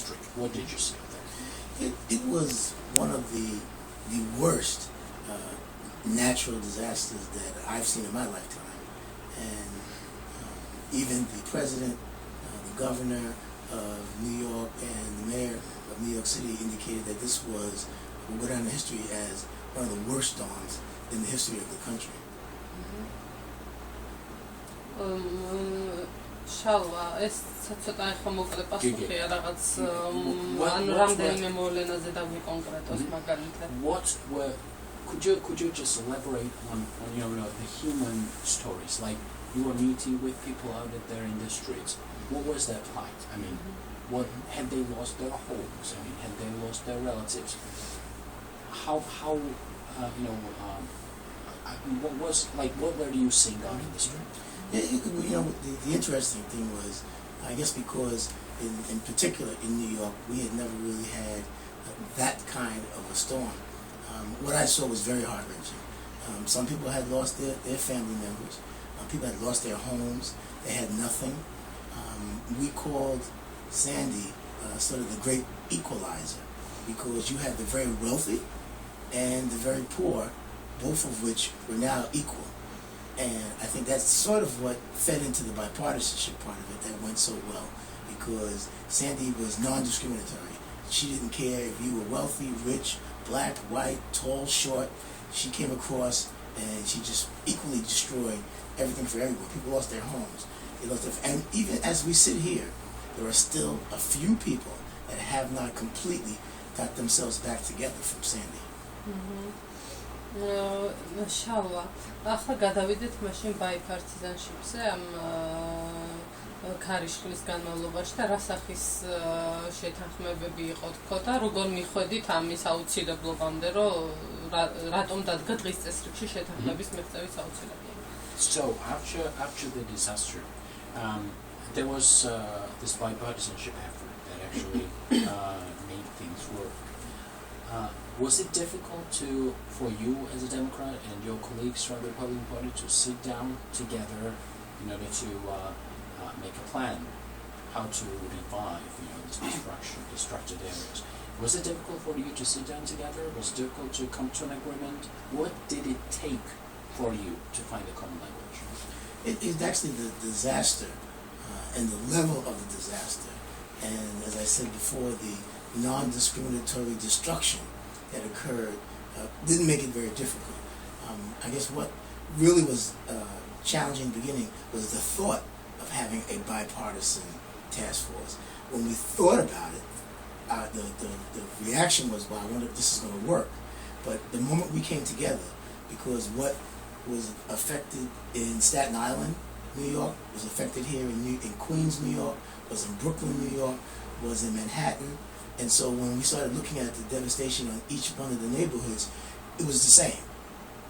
street. What did you see of that? It was one of the worst natural disasters that I've seen in my lifetime, and even the president, the governor of New York, and the mayor of New York City indicated that this will go down in history as one of the worst storms in the history of the country. შალვა ეს ცოტა ახლა მოკლე პასუხია რაღაც ანუ რამდენიმე მოვლენაზე დავიკონკრეტოს მაგალითად. Could you just elaborate on the human stories, like you were meeting with people out there in the streets? What was their plight? I mean, what had they lost their homes? I mean, had they lost their relatives? What were you seeing out in the street? The interesting thing was, I guess because in particular in New York, we had never really had that kind of a storm. What I saw was very heart-wrenching. Some people had lost their family members. People had lost their homes. They had nothing. We called Sandy sort of the great equalizer, because you had the very wealthy and the very poor, both of which were now equal. And I think that's sort of what fed into the bipartisanship part of it that went so well, because Sandy was non-discriminatory. She didn't care if you were wealthy, rich, black, white, tall, short. She came across and she just equally destroyed everything for everyone. People lost their homes. And even as we sit here, there are still a few people that have not completely got themselves back together from Sandy. შალვა, ახლა გადავიდეთ მაშინ bipartisanship-ზე ამ ქარიშხლის განმავლობაში და რა სახის შეთანხმებები იყო თქო და როგორ მიხვედით ამის აუცილებლობამდე, რომ რატომ დადგა დღის წესრიგში შეთანხმების მიღწევის აუცილებლობა? So after the disaster, there was this bipartisanship effort that actually made things work. Was it difficult for you as a Democrat and your colleagues from the Republican Party to sit down together in order to make a plan how to revive this destructed areas? Was it difficult for you to sit down together? Was it difficult to come to an agreement? What did it take for you to find a common language? It's actually the disaster and the level of the disaster, and as I said before, the non-discriminatory destruction that occurred didn't make it very difficult. I guess what really was challenging in the beginning was the thought of having a bipartisan task force. When we thought about it, the reaction was, well, I wonder if this is going to work. But the moment we came together, because what was affected in Staten Island, New York, was affected here in Queens, New York, was in Brooklyn, New York, was in Manhattan. And so when we started looking at the devastation on each one of the neighborhoods, it was the same.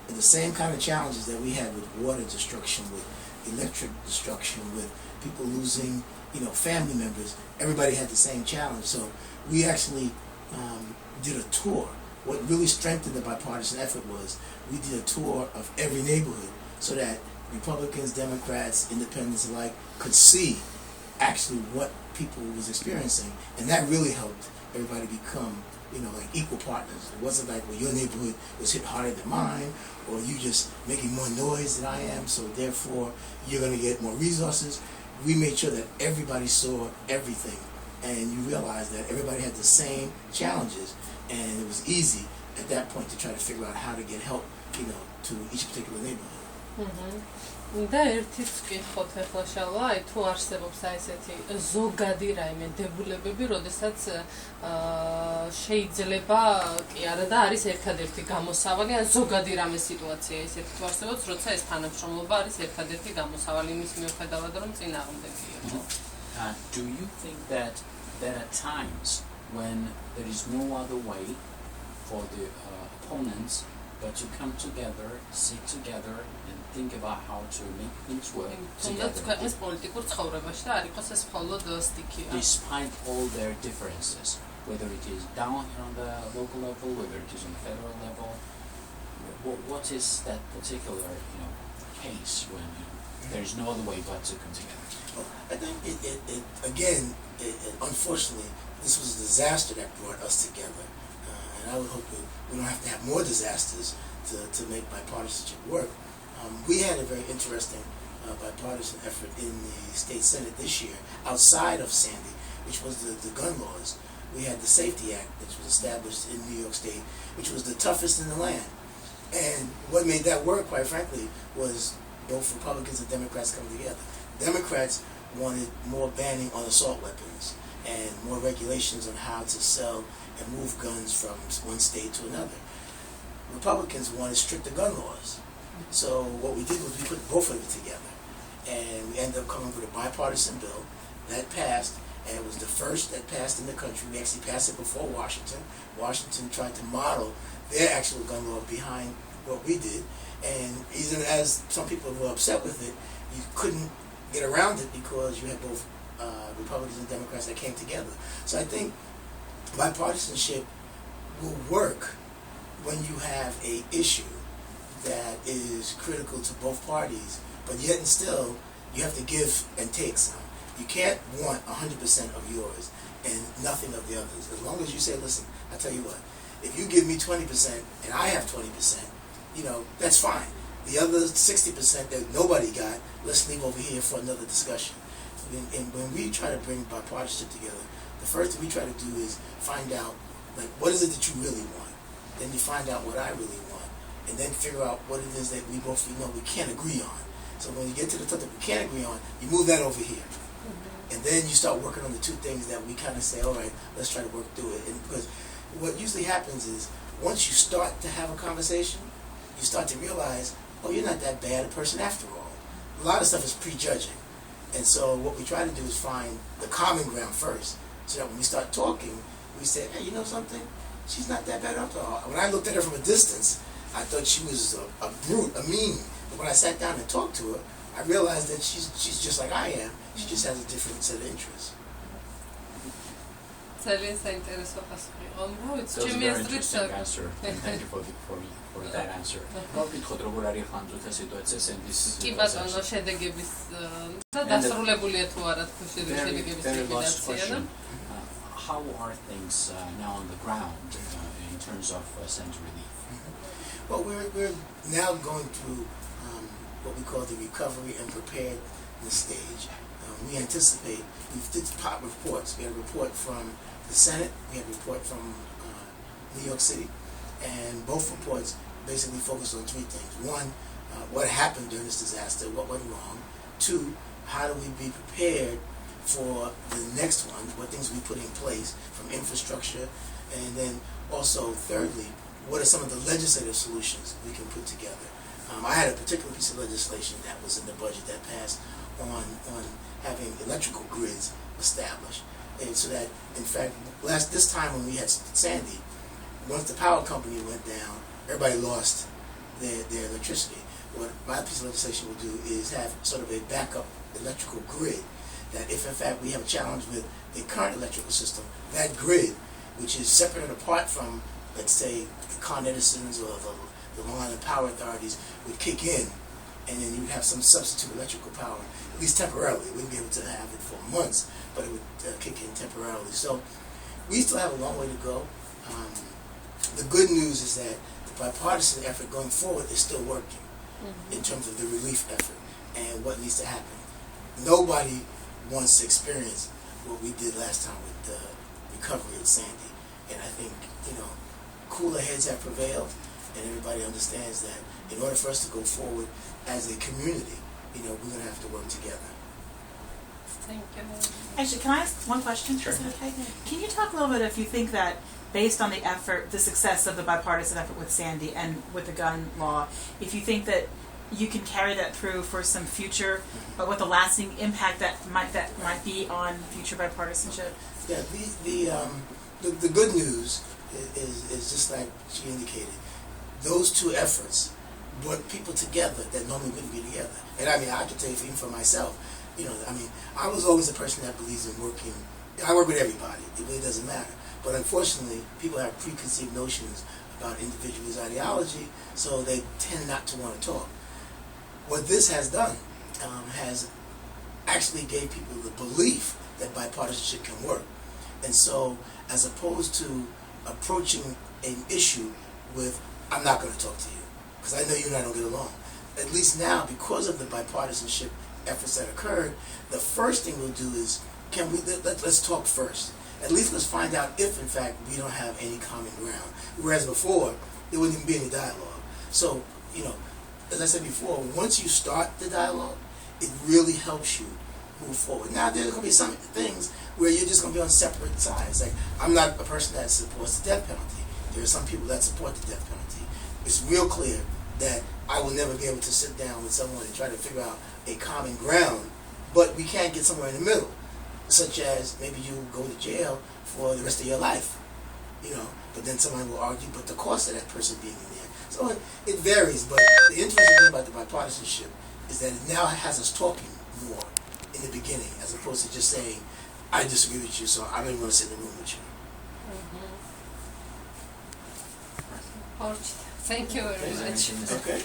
And the same kind of challenges that we had with water destruction, with electric destruction, with people losing, family members. Everybody had the same challenge. So we actually did a tour. What really strengthened the bipartisan effort was we did a tour of every neighborhood so that Republicans, Democrats, independents alike could see actually what people was experiencing, and that really helped everybody become like equal partners. It wasn't like, well, your neighborhood was hit harder than mine, or you just making more noise than I am, so therefore you're going to get more resources. We made sure that everybody saw everything, and you realized that everybody had the same challenges, and it was easy at that point to try to figure out how to get help to each particular neighborhood. და ერთიც ვკითხოთ ახლა შალვა, თუ არსებობს ესეთი ზოგადი რაიმე დებულებები, როდესაც შეიძლება კი არა და არის ერთადერთი გამოსავალი, ან ზოგადი რამე სიტუაცია ესეთი თუ არსებობს, როცა ეს თანამშრომლობა არის ერთადერთი გამოსავალი იმის მიუხედავად, რომ წინააღმდეგი იყო. Do you think that there are times when there is no other way for the opponents but to come together, sit together, and think about how to make things work together, despite all their differences, whether it is down here on the local level, whether it is on the federal level? What is that particular case when there is no other way but to come together? Well, I think it unfortunately, this was a disaster that brought us together. And I would hope that we don't have to have more disasters to make bipartisanship work. We had a very interesting bipartisan effort in the state senate this year, outside of Sandy, which was the gun laws. We had the Safety Act, which was established in New York State, which was the toughest in the land. And what made that work, quite frankly, was both Republicans and Democrats coming together. Democrats wanted more banning on assault weapons and more regulations on how to sell and move guns from one state to another. Republicans wanted stricter gun laws. So what we did was we put both of them together, and we ended up coming with a bipartisan bill that passed, and it was the first that passed in the country. We actually passed it before Washington. Washington tried to model their actual gun law behind what we did, and even as some people were upset with it, you couldn't get around it because you had both Republicans and Democrats that came together. So I think bipartisanship will work when you have a issue that is critical to both parties, but yet and still you have to give and take some. You can't want 100% of yours and nothing of the others. As long as you say, listen, I tell you what, if you give me 20% and I have 20%, that's fine. The other 60% that nobody got, let's leave over here for another discussion. And when we try to bring bipartisanship together, the first thing we try to do is find out, like, what is it that you really want? Then you find out what I really want, and then figure out what it is that we both we can't agree on. So when you get to the stuff that we can't agree on, you move that over here. And then you start working on the two things that we kind of say, all right, let's try to work through it. And because what usually happens is, once you start to have a conversation, you start to realize, oh, you're not that bad a person after all. A lot of stuff is prejudging. And so what we try to do is find the common ground first, so that when we start talking, we say, hey, you know something? She's not that bad after all. When I looked at her from a distance, I thought she was a brute, a mean. But when I sat down and talked to her, I realized that she's just like I am. She just has a different set of interests. ძალიან საინტერესო პასუხი იყო. That was a very interesting answer. And thank you for that answer. მოგკითხოთ როგორ არის ხანძუთა სიტუაცია სენდის კი ბატონო, შედეგების და დასრულებულია თუ არა შედეგების ლიკვიდაცია. How are things now on the ground in terms of Sandy relief? Well, we're now going through what we call the recovery and preparedness stage. We anticipate, we did pop reports. We had a report from the Senate, we had a report from New York City, and both reports basically focused on three things. One, what happened during this disaster, what went wrong. Two, how do we be prepared for the next one, what things we put in place from infrastructure, and then also thirdly, what are some of the legislative solutions we can put together. I had a particular piece of legislation that was in the budget that passed on having electrical grids established, and so that, in fact, this time when we had Sandy, once the power company went down, everybody lost their electricity. What my piece of legislation will do is have sort of a backup electrical grid, that if in fact we have a challenge with the current electrical system, that grid, which is separate and apart from, let's say, the Con Edison's or the Long Island Power Authorities, would kick in, and then you would have some substitute electrical power, at least temporarily. We wouldn't be able to have it for months, but it would kick in temporarily. So we still have a long way to go. The good news is that the bipartisan effort going forward is still working in terms of the relief effort and what needs to happen. Nobody wants to experience what we did last time with the recovery at Sandy. And I think, cooler heads have prevailed, and everybody understands that in order for us to go forward as a community, we're going to have to work together. Thank you. Actually, can I ask one question? Sure. Is it okay? Can you talk a little bit, if you think that based on the success of the bipartisan effort with Sandy and with the gun law, if you think that you can carry that through for some future, but what the lasting impact that might be on future bipartisanship? Yeah, the good news is just like she indicated. Those two efforts brought people together that normally wouldn't be together. And I can tell you, even for myself, I was always a person that believes in working. I work with everybody. It really doesn't matter. But unfortunately, people have preconceived notions about individuals' ideology, so they tend not to want to talk. What this has done has actually gave people the belief that bipartisanship can work. And so, as opposed to approaching an issue with, I'm not going to talk to you, because I know you and I don't get along. At least now, because of the bipartisanship efforts that occurred, the first thing we'll do is, let's talk first. At least let's find out if, in fact, we don't have any common ground. Whereas before, there wouldn't even be any dialogue. So, as I said before, once you start the dialogue, it really helps you move forward. Now, there's going to be some things where you're just going to be on separate sides. Like, I'm not a person that supports the death penalty. There are some people that support the death penalty. It's real clear that I will never be able to sit down with someone and try to figure out a common ground, but we can get somewhere in the middle, such as maybe you go to jail for the rest of your life, but then someone will argue, but the cost of that person being in there. So it varies, but the interesting thing about the bipartisanship is that it now has us talking more in the beginning, as opposed to just saying, I disagree with you, so I don't even want to sit in the room with you. Thank you very much. Okay.